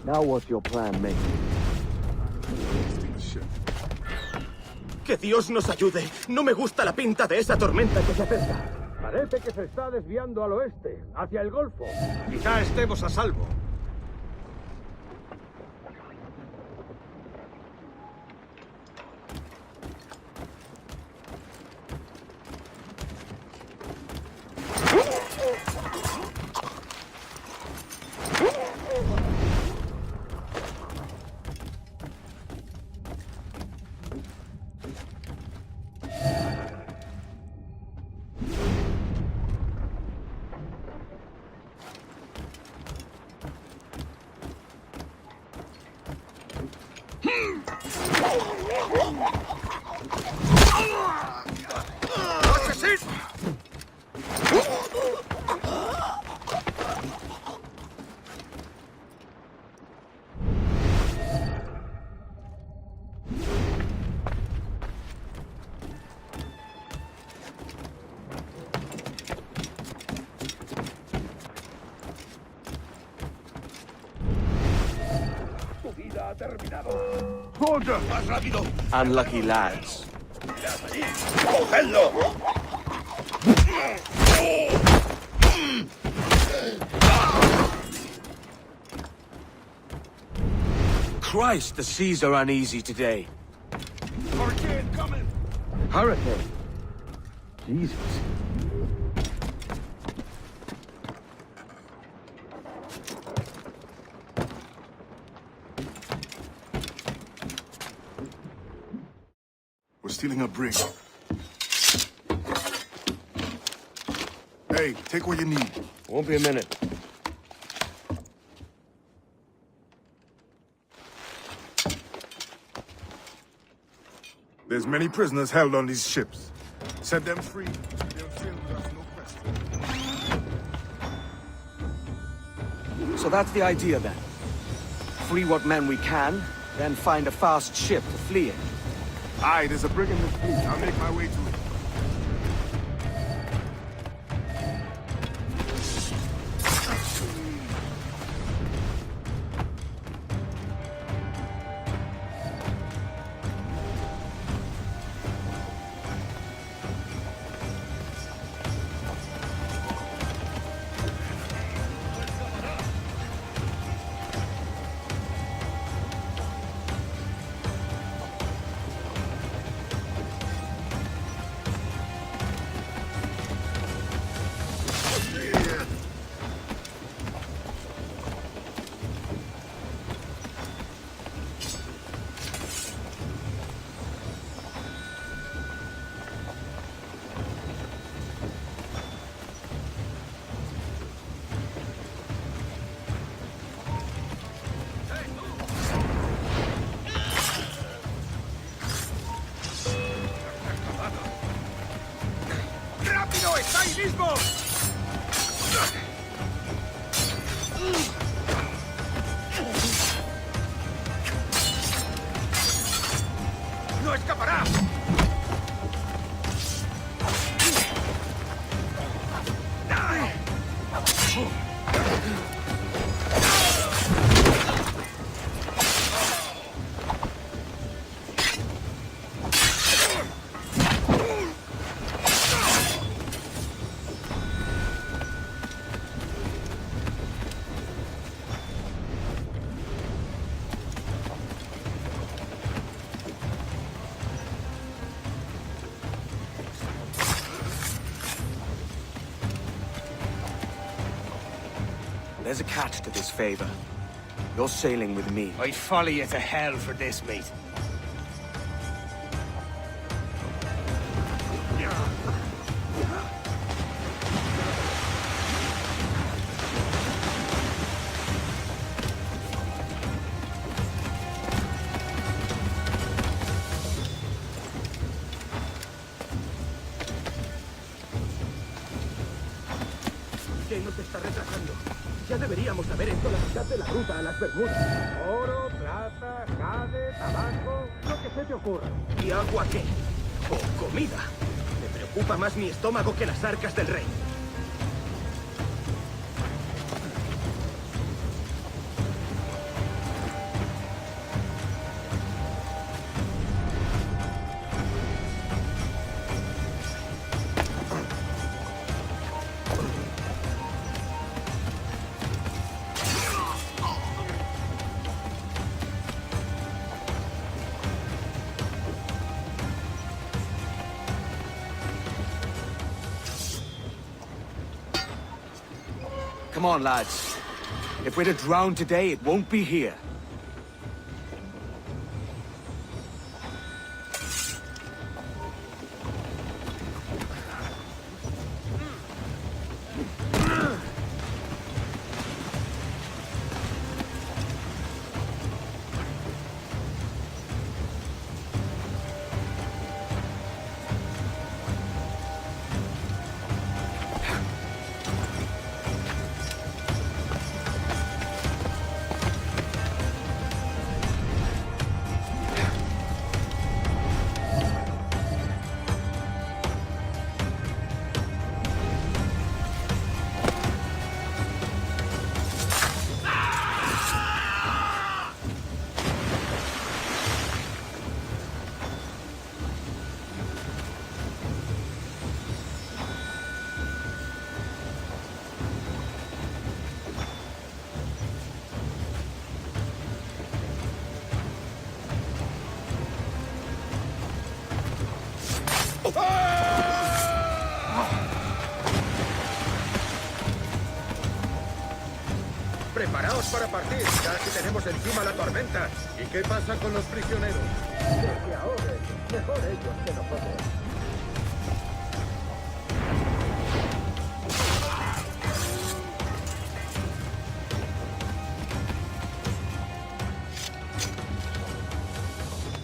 Now what's your plan, mate? ¡Que Dios nos ayude! No me gusta la pinta de esa tormenta que se acerca. Parece que se está desviando al oeste, hacia el Golfo. Quizá estemos a salvo. ¡Soldier! ¡Más rápido! Unlucky lads. ¡Cogedlo! Christ, the seas are uneasy today. Hurricane coming! Hurricane? Jesus. We're stealing a brig. Hey, take what you need. Won't be a minute. There's many prisoners held on these ships. Set them free. They'll sail with us, no question. So that's the idea then. Free what men we can, then find a fast ship to flee in. Aye, there's a brig in the fleet. I'll make my way to it. ¡Rápido! ¡Está ahí mismo! ¡No escapará! There's a catch to this favor. You're sailing with me. I'd follow you to hell for this, mate. ¿Qué nos está retrasando? Ya deberíamos haber hecho la mitad de la ruta a las Bermudas. Oro, plata, jade, tabaco, lo que se te ocurra. ¿Y agua qué? ¿O comida? Me preocupa más mi estómago que las arcas del rey. Come on, lads. If we're to drown today, it won't be here. Preparaos para partir, ya que tenemos encima la tormenta. ¿Y qué pasa con los prisioneros? Que se ahoguen. Mejor ellos que nosotros.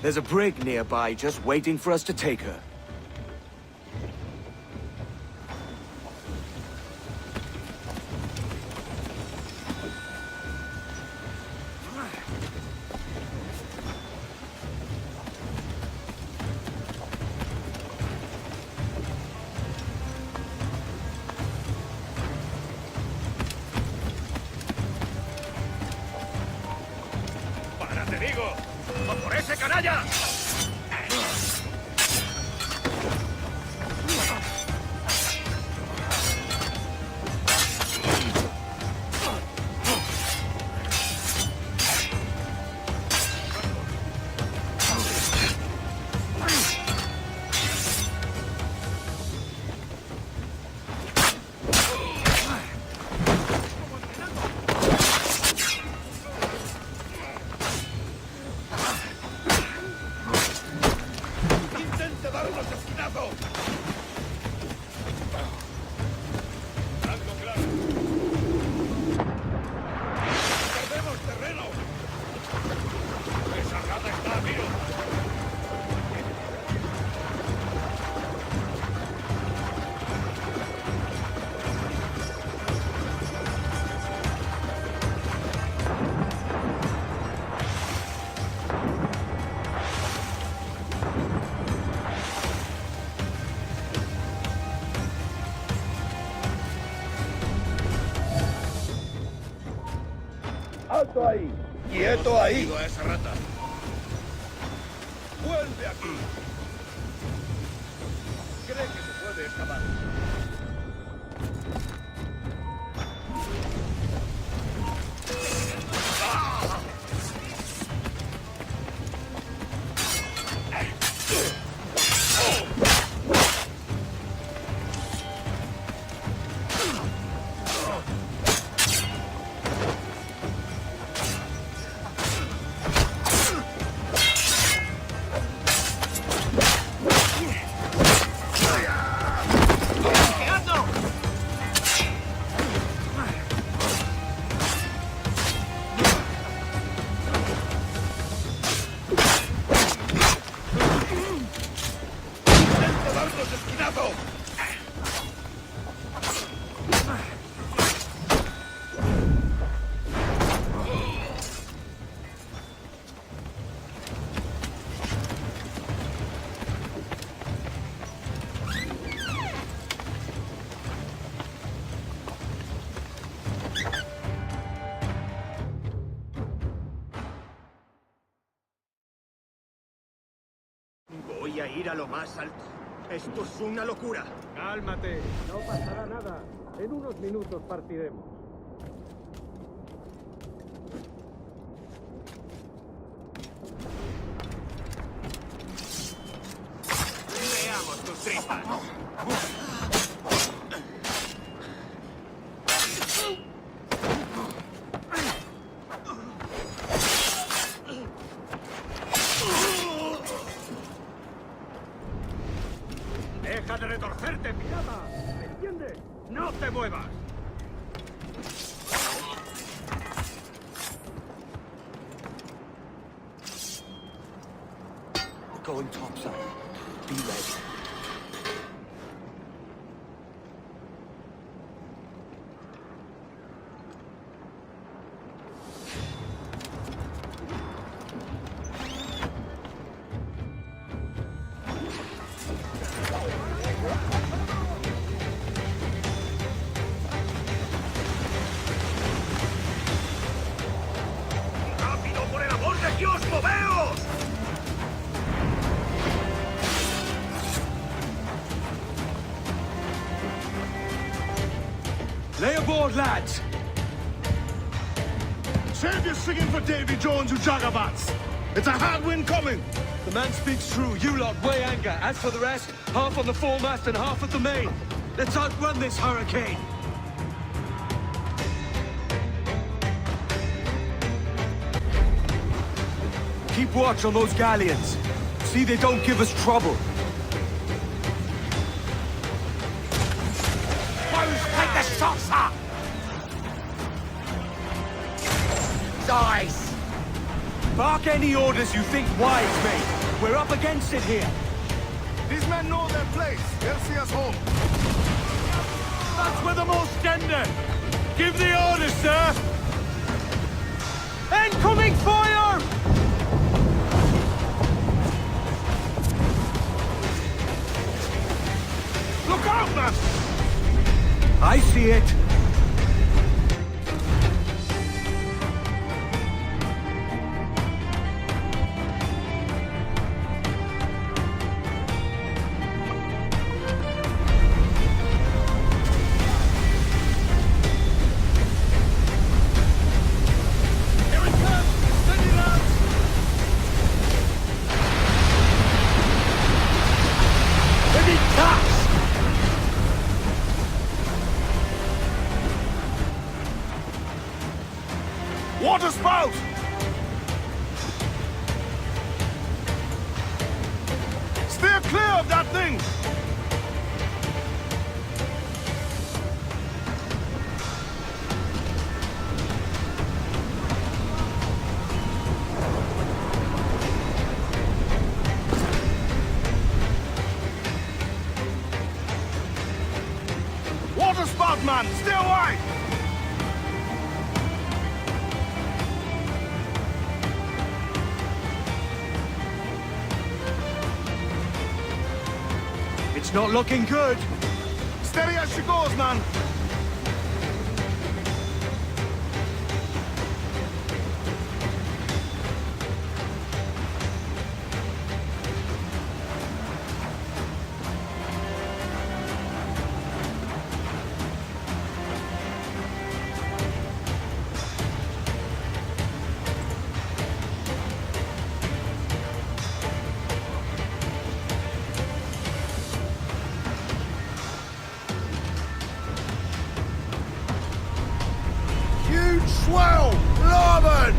There's a brig nearby just waiting for us to take her. ¡Para, te digo! ¡A por ese canalla! ¡Intente darnos esquinazo! ¡Algo claro! ¡Perdemos terreno! ¡Esa rata está a tiro! ¡Alto ahí! ¡Quieto ahí! Digo a esa rata. ¡Vuelve aquí! Cree que se puede escapar. ¡Intente darnos esquinazo! Voy a ir a lo más alto. Esto es una locura. Cálmate, no pasará nada. En unos minutos partiremos. Veamos tus tripas. hacerte pirata. ¿Me entiendes? ¡No te muevas! We're going topside. Be ready. ¡Rápido, por el amor de Dios, moveos! Lay aboard, lads! Save your singing for Davy Jones, you jagabats. It's a hard wind coming. The man speaks true. You lot weigh anchor. As for the rest, half on the foremast and half at the main. Let's outrun this hurricane. Keep watch on those galleons. See they don't give us trouble. Take the shots up! Dice! Bark any orders you think wise, mate. We're up against it here. These men know their place. They'll see us home. That's where the most tender. Give the orders, sir. Incoming fire! Look out, man! I see it. Here it comes! Steady, lads! Heavy touch! Water spout! Steer clear of that thing! Water spout, man! Stay away! It's not looking good. Steady as she goes, man! Huge swell! Larboard!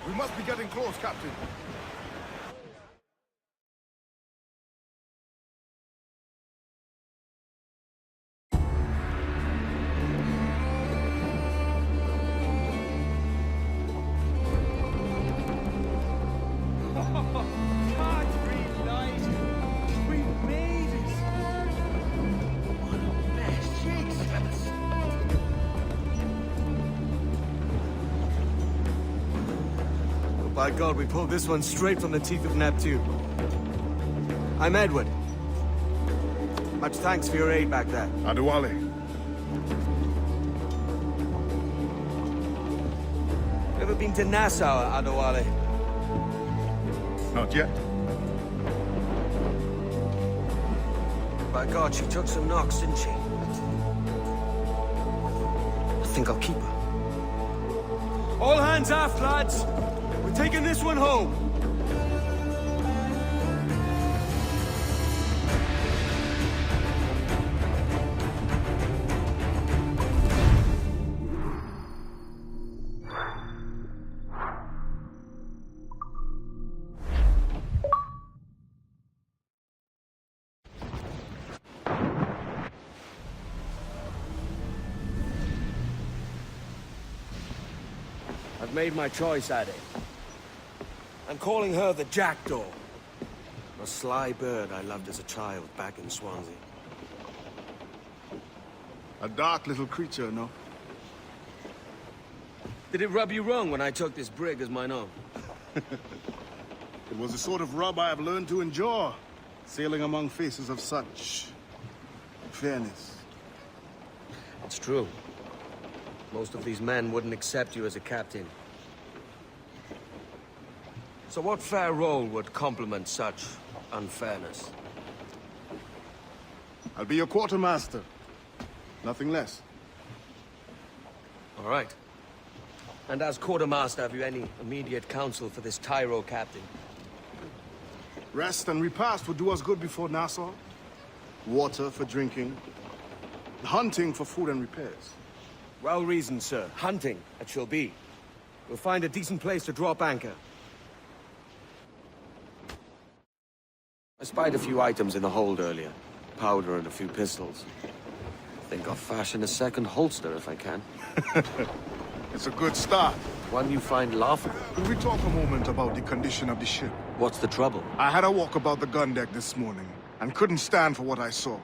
We must be getting close, Captain. God, we lied. We made it. What a mess, Jesus. Oh, by God, we pulled this one straight from the teeth of Neptune. I'm Edward. Much thanks for your aid back there. Adewale. Ever been to Nassau, Adewale? Not yet. By God, she took some knocks, didn't she? I think I'll keep her. All hands aft, lads! We're taking this one home! I've made my choice, Addy. I'm calling her the Jackdaw. A sly bird I loved as a child back in Swansea. A dark little creature, no? Did it rub you wrong when I took this brig as mine own? It was the sort of rub I have learned to endure, sailing among faces of such fairness. It's true. Most of these men wouldn't accept you as a captain. So what fair role would complement such unfairness? I'll be your quartermaster. Nothing less. All right. And as quartermaster, have you any immediate counsel for this Tyro captain? Rest and repast would do us good before Nassau. Water for drinking. Hunting for food and repairs. Well reasoned, sir. Hunting, it shall be. We'll find a decent place to drop anchor. I spied a few items in the hold earlier. Powder and a few pistols. Think I'll fashion a second holster if I can. It's a good start. One you find laughable. Could we talk a moment about the condition of the ship? What's the trouble? I had a walk about the gun deck this morning, and couldn't stand for what I saw.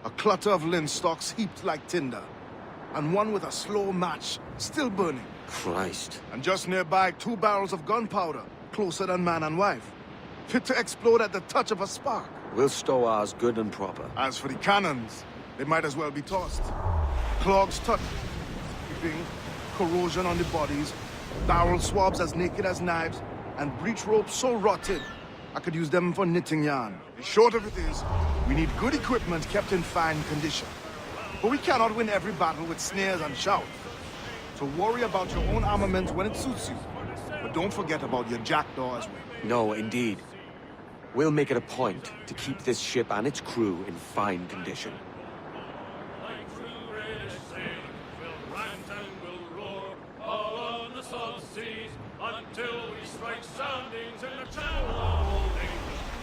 A clutter of linstocks heaped like tinder, and one with a slow match still burning. Christ. And just nearby, 2 barrels of gunpowder, closer than man and wife, fit to explode at the touch of a spark. We'll stow ours good and proper. As for the cannons, they might as well be tossed. Clogs touch, keeping corrosion on the bodies, barrel swabs as naked as knives, and breech ropes so rotted, I could use them for knitting yarn. The short of it is, we need good equipment kept in fine condition. But we cannot win every battle with snares and shouts. So worry about your own armament when it suits you. But don't forget about your jackdaw as well. No, indeed. We'll make it a point to keep this ship and its crew in fine condition. Until we strike soundings in the channel of holding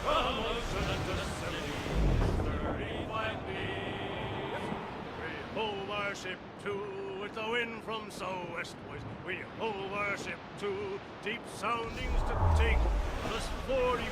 from us 35 leagues. We hove our ship to with the wind from southwestward. We hove our ship to deep soundings to take us 40